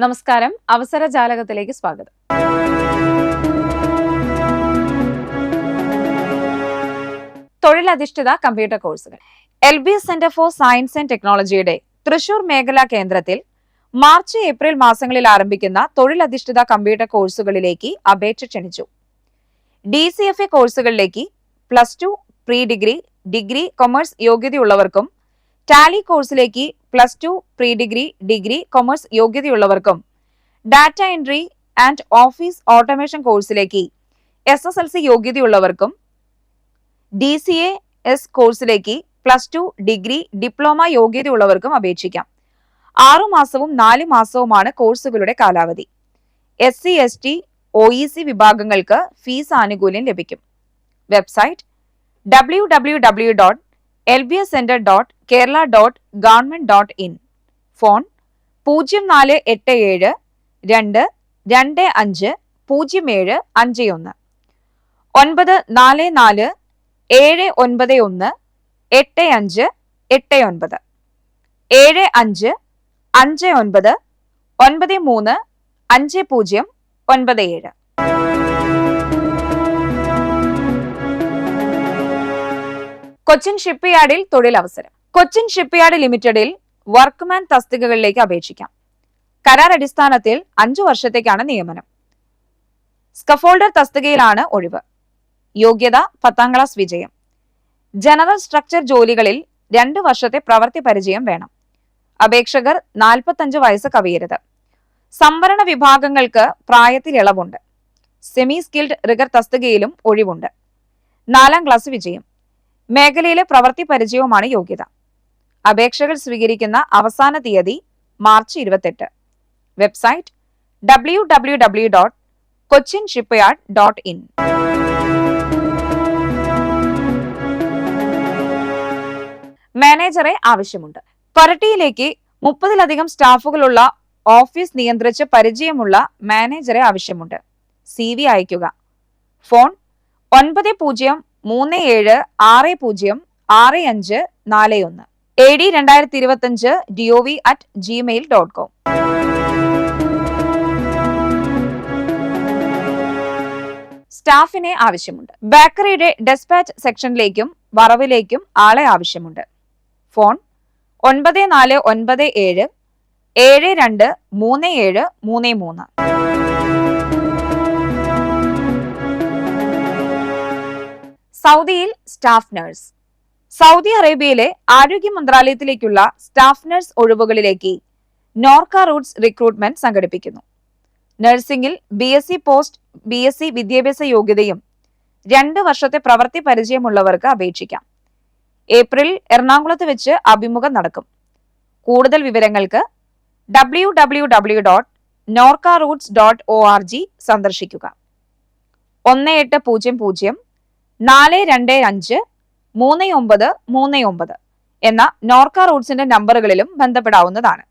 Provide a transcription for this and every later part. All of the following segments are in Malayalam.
നമസ്കാരം. അവസരജാലകത്തിലേക്ക് സ്വാഗതം. തൊഴിലധിഷ്ഠിത കമ്പ്യൂട്ടർ കോഴ്സുകൾ. LBS centre for science and ടെക്നോളജിയുടെ തൃശൂർ മേഖലാ കേന്ദ്രത്തിൽ മാർച്ച് ഏപ്രിൽ മാസങ്ങളിൽ ആരംഭിക്കുന്ന തൊഴിലധിഷ്ഠിത കമ്പ്യൂട്ടർ കോഴ്സുകളിലേക്ക് അപേക്ഷ ക്ഷണിച്ചു. DCFA കോഴ്സുകളിലേക്ക് +2 പ്രീ ഡിഗ്രി, ഡിഗ്രി, കൊമേഴ്സ് യോഗ്യതയുള്ളവർക്കും ടാലി കോഴ്സിലേക്ക് +2 പ്രീ ഡിഗ്രി, ഡിഗ്രി, കൊമേഴ്സ് യോഗ്യതയുള്ളവർക്കും data entry and office automation കോഴ്സിലേക്ക് SSLC യോഗ്യതയുള്ളവർക്കും DCAS കോഴ്സിലേക്ക് +2 ഡിഗ്രി, ഡിപ്ലോമ യോഗ്യതയുള്ളവർക്കും അപേക്ഷിക്കാം. 6 മാസവും 4 മാസവുമാണ് കോഴ്സുകളുടെ കാലാവധി. SC, ST, OEC വിഭാഗങ്ങൾക്ക് ഫീസ് ആനുകൂല്യം ലഭിക്കും. Website www.lbscenter.kerala.government.in. ഫോൺ 0487 225 0751 944 791 8589 75 59 93 5097. കൊച്ചിൻ ഷിപ്പ്യാർഡിൽ തൊഴിലവസരം. കൊച്ചിൻ ഷിപ്പ്യാർഡ് ലിമിറ്റഡിൽ വർക്ക്മാൻ തസ്തികകളിലേക്ക് അപേക്ഷിക്കാം. കരാർ അടിസ്ഥാനത്തിൽ 5 വർഷത്തേക്കാണ് നിയമനം. സ്കഫോൾഡർ തസ്തികയിലാണ് ഒഴിവ്. യോഗ്യത 10ാം ക്ലാസ് വിജയം. ജനറൽ സ്ട്രക്ചർ ജോലികളിൽ 2 വർഷത്തെ പ്രവൃത്തി പരിചയം വേണം. അപേക്ഷകർ 45 വയസ്സ് കവിയരുത്. സംവരണ വിഭാഗങ്ങൾക്ക് പ്രായത്തിൽ ഇളവുണ്ട്. സെമി സ്കിൽഡ് റിഗർ തസ്തികയിലും ഒഴിവുണ്ട്. 4ാം ക്ലാസ് വിജയം. മേഖലയിലെ പ്രവൃത്തി പരിചയവുമാണ് യോഗ്യത. അപേക്ഷകൾ സ്വീകരിക്കുന്ന അവസാന തീയതി മാർച്ച് 28. Website www.cochinshipyard.in. മാനേജറെ ആവശ്യമുണ്ട്. പരട്ടിയിലേക്ക് 30ലധികം സ്റ്റാഫുകളുള്ള ഓഫീസ് നിയന്ത്രിച്ച് പരിചയമുള്ള മാനേജറെ ആവശ്യമുണ്ട്. CV അയക്കുക. Phone 9037606541 AD2025DOV@gmail.com. സ്റ്റാഫിനെ ആവശ്യമുണ്ട്. ബേക്കറിയുടെ ഡെസ്പാച്ച് സെക്ഷനിലേക്കും വറവിലേക്കും ആളെ ആവശ്യമുണ്ട്. ഫോൺ 9497 723733. സൗദിയിൽ സ്റ്റാഫ് നഴ്സ്. സൗദി അറേബ്യയിലെ ആരോഗ്യ മന്ത്രാലയത്തിലേക്കുള്ള സ്റ്റാഫ് നഴ്സ് ഒഴിവുകളിലേക്ക് നോർക്ക റൂട്ട്സ് റിക്രൂട്ട്മെന്റ് സംഘടിപ്പിക്കുന്നു. നഴ്സിംഗിൽ BSc പോസ്റ്റ് BSc വിദ്യാഭ്യാസ യോഗ്യതയും 2 വർഷത്തെ പ്രവൃത്തി പരിചയമുള്ളവർക്ക് അപേക്ഷിക്കാം. ഏപ്രിൽ എറണാകുളത്ത് വെച്ച് അഭിമുഖം നടക്കും. കൂടുതൽ വിവരങ്ങൾക്ക് www.norcaroots.org സന്ദർശിക്കുക. 1800 425 3939 എന്ന നോർക്ക റൂട്ട്സിന്റെ നമ്പറുകളിലും ബന്ധപ്പെടാവുന്നതാണ്.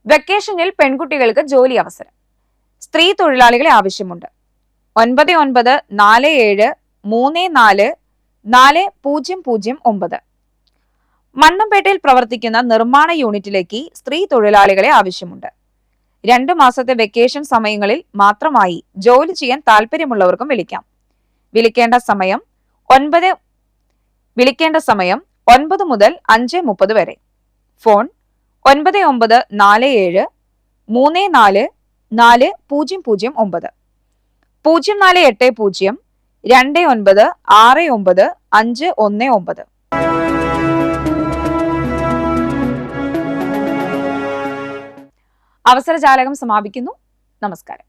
വെക്കേഷനിൽ പെൺകുട്ടികൾക്ക് ജോലി അവസരം. സ്ത്രീ തൊഴിലാളികളെ ആവശ്യമുണ്ട്. 9947344009. മണ്ണമ്പേട്ടയിൽ പ്രവർത്തിക്കുന്ന നിർമ്മാണ യൂണിറ്റിലേക്ക് സ്ത്രീ തൊഴിലാളികളെ ആവശ്യമുണ്ട്. 2 മാസത്തെ വെക്കേഷൻ സമയങ്ങളിൽ മാത്രമായി ജോലി ചെയ്യാൻ താല്പര്യമുള്ളവർക്കും വിളിക്കാം. വിളിക്കേണ്ട സമയം 9 മുതൽ 5:30 വരെ. ഫോൺ 9947 344009 0480 2969 അവസരജാലകം സമാപിക്കുന്നു. നമസ്കാരം.